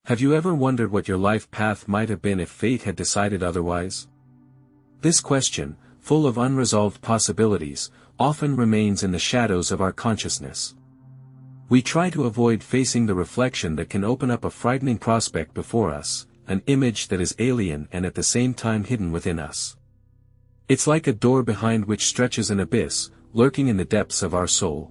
Have you ever wondered what your life path might have been if fate had decided otherwise? This question, full of unresolved possibilities, often remains in the shadows of our consciousness. We try to avoid facing the reflection that can open up a frightening prospect before us, an image that is alien and at the same time hidden within us. It's like a door behind which stretches an abyss, lurking in the depths of our soul.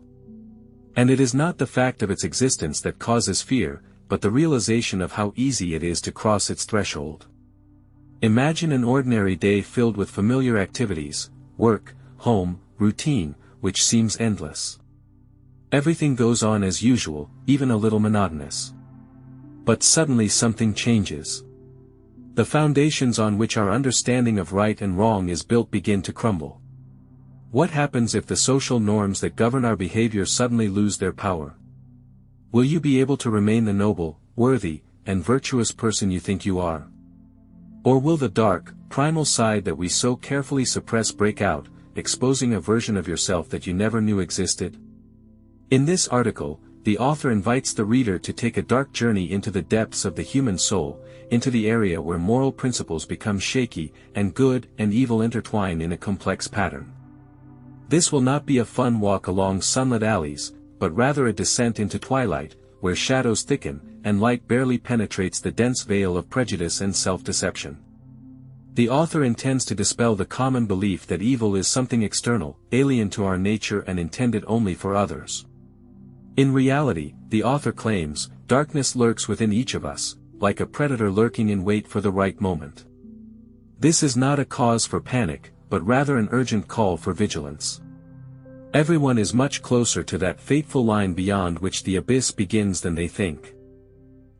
And it is not the fact of its existence that causes fear, but the realization of how easy it is to cross its threshold. Imagine an ordinary day filled with familiar activities, work, home, routine, which seems endless. Everything goes on as usual, even a little monotonous. But suddenly something changes. The foundations on which our understanding of right and wrong is built begin to crumble. What happens if the social norms that govern our behavior suddenly lose their power? Will you be able to remain the noble, worthy, and virtuous person you think you are? Or will the dark, primal side that we so carefully suppress break out, exposing a version of yourself that you never knew existed? In this article, the author invites the reader to take a dark journey into the depths of the human soul, into the area where moral principles become shaky, and good and evil intertwine in a complex pattern. This will not be a fun walk along sunlit alleys, but rather a descent into twilight, where shadows thicken, and light barely penetrates the dense veil of prejudice and self-deception. The author intends to dispel the common belief that evil is something external, alien to our nature and intended only for others. In reality, the author claims, darkness lurks within each of us, like a predator lurking in wait for the right moment. This is not a cause for panic, but rather an urgent call for vigilance. Everyone is much closer to that fateful line beyond which the abyss begins than they think.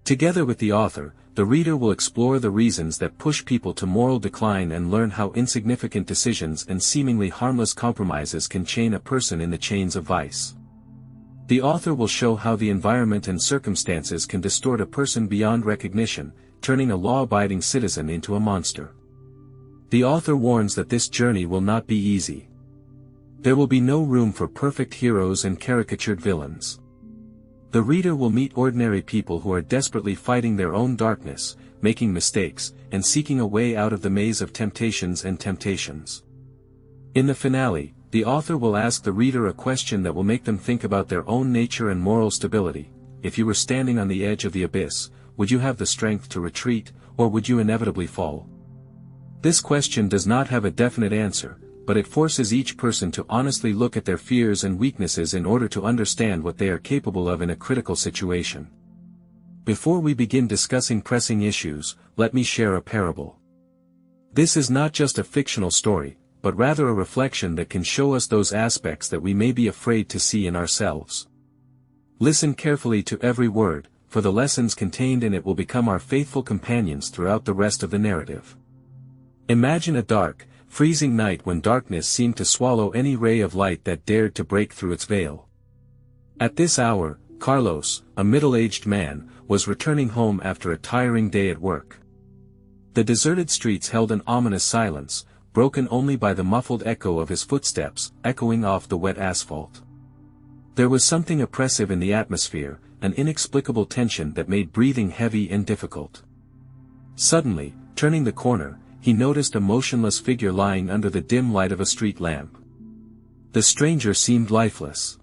Together with the author, the reader will explore the reasons that push people to moral decline and learn how insignificant decisions and seemingly harmless compromises can chain a person in the chains of vice. The author will show how the environment and circumstances can distort a person beyond recognition, turning a law-abiding citizen into a monster. The author warns that this journey will not be easy. There will be no room for perfect heroes and caricatured villains. The reader will meet ordinary people who are desperately fighting their own darkness, making mistakes, and seeking a way out of the maze of temptations and temptations. In the finale, the author will ask the reader a question that will make them think about their own nature and moral stability. If you were standing on the edge of the abyss, would you have the strength to retreat, or would you inevitably fall? This question does not have a definite answer, but it forces each person to honestly look at their fears and weaknesses in order to understand what they are capable of in a critical situation. Before we begin discussing pressing issues, let me share a parable. This is not just a fictional story, but rather a reflection that can show us those aspects that we may be afraid to see in ourselves. Listen carefully to every word, for the lessons contained in it will become our faithful companions throughout the rest of the narrative. Imagine a dark, freezing night when darkness seemed to swallow any ray of light that dared to break through its veil. At this hour, Carlos, a middle-aged man, was returning home after a tiring day at work. The deserted streets held an ominous silence, broken only by the muffled echo of his footsteps, echoing off the wet asphalt. There was something oppressive in the atmosphere, an inexplicable tension that made breathing heavy and difficult. Suddenly, turning the corner, he noticed a motionless figure lying under the dim light of a street lamp. The stranger seemed lifeless.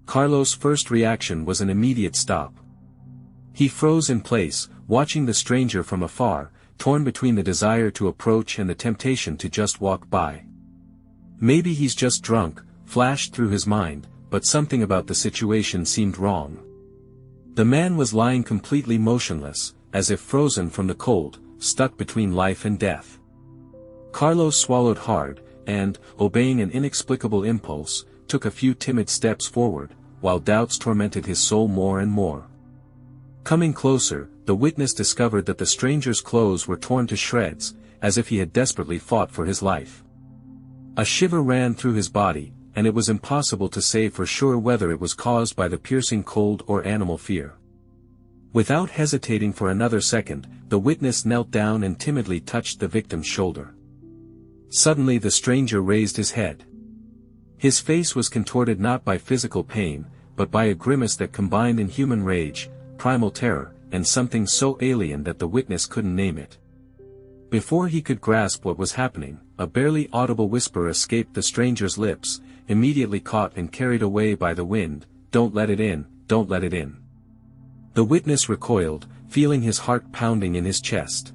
Carlos' first reaction was an immediate stop. He froze in place, watching the stranger from afar, torn between the desire to approach and the temptation to just walk by. Maybe he's just drunk, flashed through his mind, but something about the situation seemed wrong. The man was lying completely motionless, as if frozen from the cold, stuck between life and death. Carlos swallowed hard, and, obeying an inexplicable impulse, took a few timid steps forward, while doubts tormented his soul more and more. Coming closer, the witness discovered that the stranger's clothes were torn to shreds, as if he had desperately fought for his life. A shiver ran through his body, and it was impossible to say for sure whether it was caused by the piercing cold or animal fear. Without hesitating for another second, the witness knelt down and timidly touched the victim's shoulder. Suddenly the stranger raised his head. His face was contorted not by physical pain, but by a grimace that combined inhuman rage, primal terror, and something so alien that the witness couldn't name it. Before he could grasp what was happening, a barely audible whisper escaped the stranger's lips, immediately caught and carried away by the wind, "Don't let it in, don't let it in." The witness recoiled, feeling his heart pounding in his chest.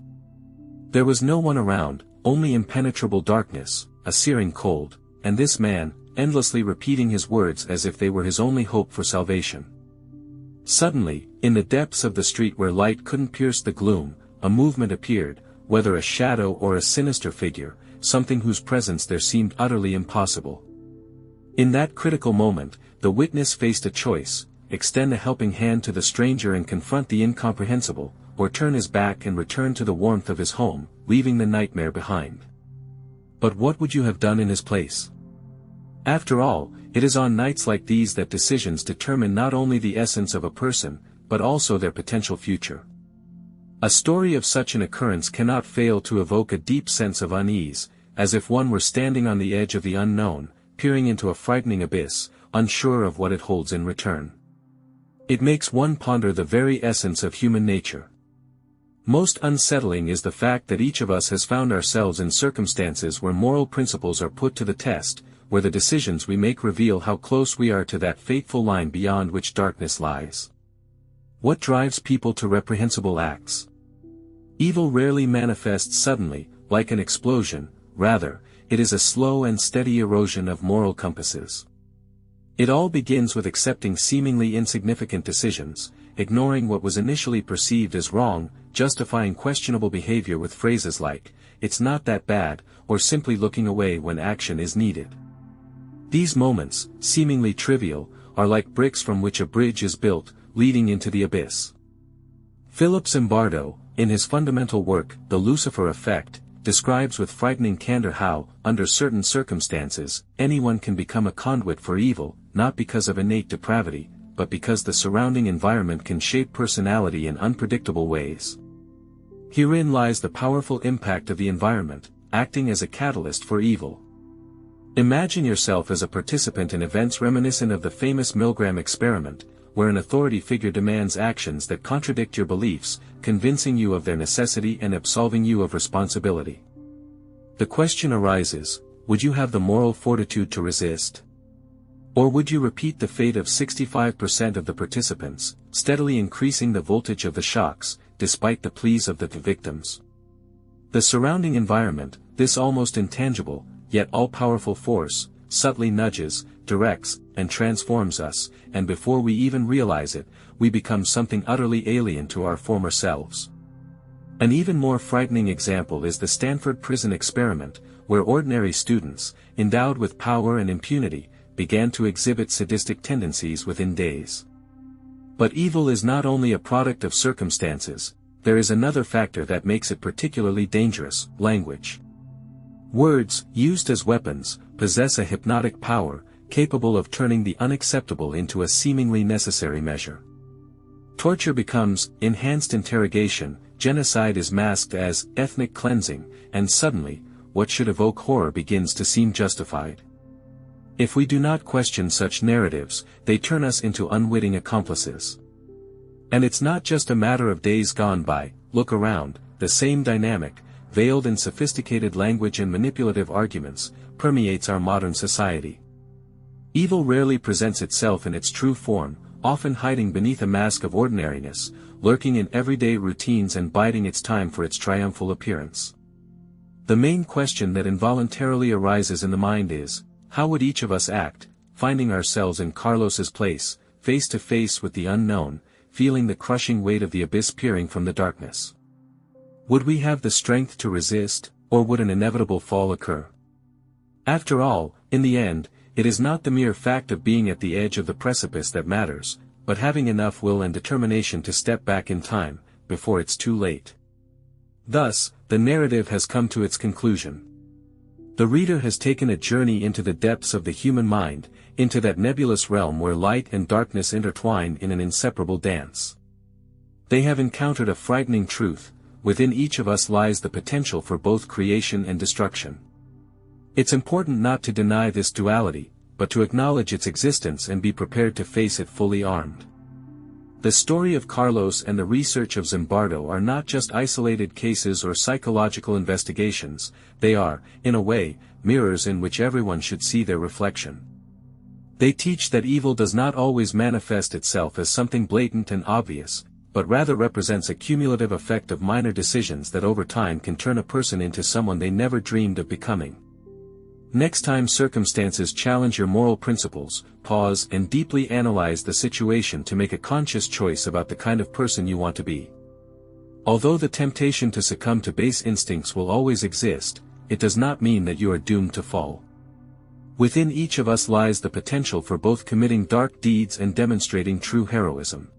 There was no one around, only impenetrable darkness, a searing cold, and this man, endlessly repeating his words as if they were his only hope for salvation. Suddenly, in the depths of the street where light couldn't pierce the gloom, a movement appeared, whether a shadow or a sinister figure, something whose presence there seemed utterly impossible. In that critical moment, the witness faced a choice: extend a helping hand to the stranger and confront the incomprehensible, or turn his back and return to the warmth of his home, leaving the nightmare behind. But what would you have done in his place? After all, it is on nights like these that decisions determine not only the essence of a person, but also their potential future. A story of such an occurrence cannot fail to evoke a deep sense of unease, as if one were standing on the edge of the unknown, peering into a frightening abyss, unsure of what it holds in return. It makes one ponder the very essence of human nature. Most unsettling is the fact that each of us has found ourselves in circumstances where moral principles are put to the test, where the decisions we make reveal how close we are to that fateful line beyond which darkness lies. What drives people to reprehensible acts? Evil rarely manifests suddenly, like an explosion, rather, it is a slow and steady erosion of moral compasses. It all begins with accepting seemingly insignificant decisions, ignoring what was initially perceived as wrong, justifying questionable behavior with phrases like, "It's not that bad," or simply looking away when action is needed. These moments, seemingly trivial, are like bricks from which a bridge is built, leading into the abyss. Philip Zimbardo, in his fundamental work, The Lucifer Effect, describes with frightening candor how, under certain circumstances, anyone can become a conduit for evil, not because of innate depravity, but because the surrounding environment can shape personality in unpredictable ways. Herein lies the powerful impact of the environment, acting as a catalyst for evil. Imagine yourself as a participant in events reminiscent of the famous Milgram experiment, where an authority figure demands actions that contradict your beliefs, convincing you of their necessity and absolving you of responsibility. The question arises, would you have the moral fortitude to resist? Or would you repeat the fate of 65% of the participants, steadily increasing the voltage of the shocks, despite the pleas of the victims? The surrounding environment, this almost intangible, yet all-powerful force, subtly nudges, directs, and transforms us, and before we even realize it, we become something utterly alien to our former selves. An even more frightening example is the Stanford prison experiment, where ordinary students, endowed with power and impunity, began to exhibit sadistic tendencies within days. But evil is not only a product of circumstances, there is another factor that makes it particularly dangerous: language. Words, used as weapons, possess a hypnotic power, capable of turning the unacceptable into a seemingly necessary measure. Torture becomes enhanced interrogation, genocide is masked as ethnic cleansing, and suddenly, what should evoke horror begins to seem justified. If we do not question such narratives, they turn us into unwitting accomplices. And it's not just a matter of days gone by. Look around, the same dynamic, veiled in sophisticated language and manipulative arguments, permeates our modern society. Evil rarely presents itself in its true form, often hiding beneath a mask of ordinariness, lurking in everyday routines and biding its time for its triumphal appearance. The main question that involuntarily arises in the mind is, how would each of us act, finding ourselves in Carlos's place, face to face with the unknown, feeling the crushing weight of the abyss peering from the darkness? Would we have the strength to resist, or would an inevitable fall occur? After all, in the end, it is not the mere fact of being at the edge of the precipice that matters, but having enough will and determination to step back in time, before it's too late. Thus, the narrative has come to its conclusion. The reader has taken a journey into the depths of the human mind, into that nebulous realm where light and darkness intertwine in an inseparable dance. They have encountered a frightening truth: within each of us lies the potential for both creation and destruction. It's important not to deny this duality, but to acknowledge its existence and be prepared to face it fully armed. The story of Carlos and the research of Zimbardo are not just isolated cases or psychological investigations, they are, in a way, mirrors in which everyone should see their reflection. They teach that evil does not always manifest itself as something blatant and obvious, but rather represents a cumulative effect of minor decisions that over time can turn a person into someone they never dreamed of becoming. Next time circumstances challenge your moral principles, pause and deeply analyze the situation to make a conscious choice about the kind of person you want to be. Although the temptation to succumb to base instincts will always exist, it does not mean that you are doomed to fall. Within each of us lies the potential for both committing dark deeds and demonstrating true heroism.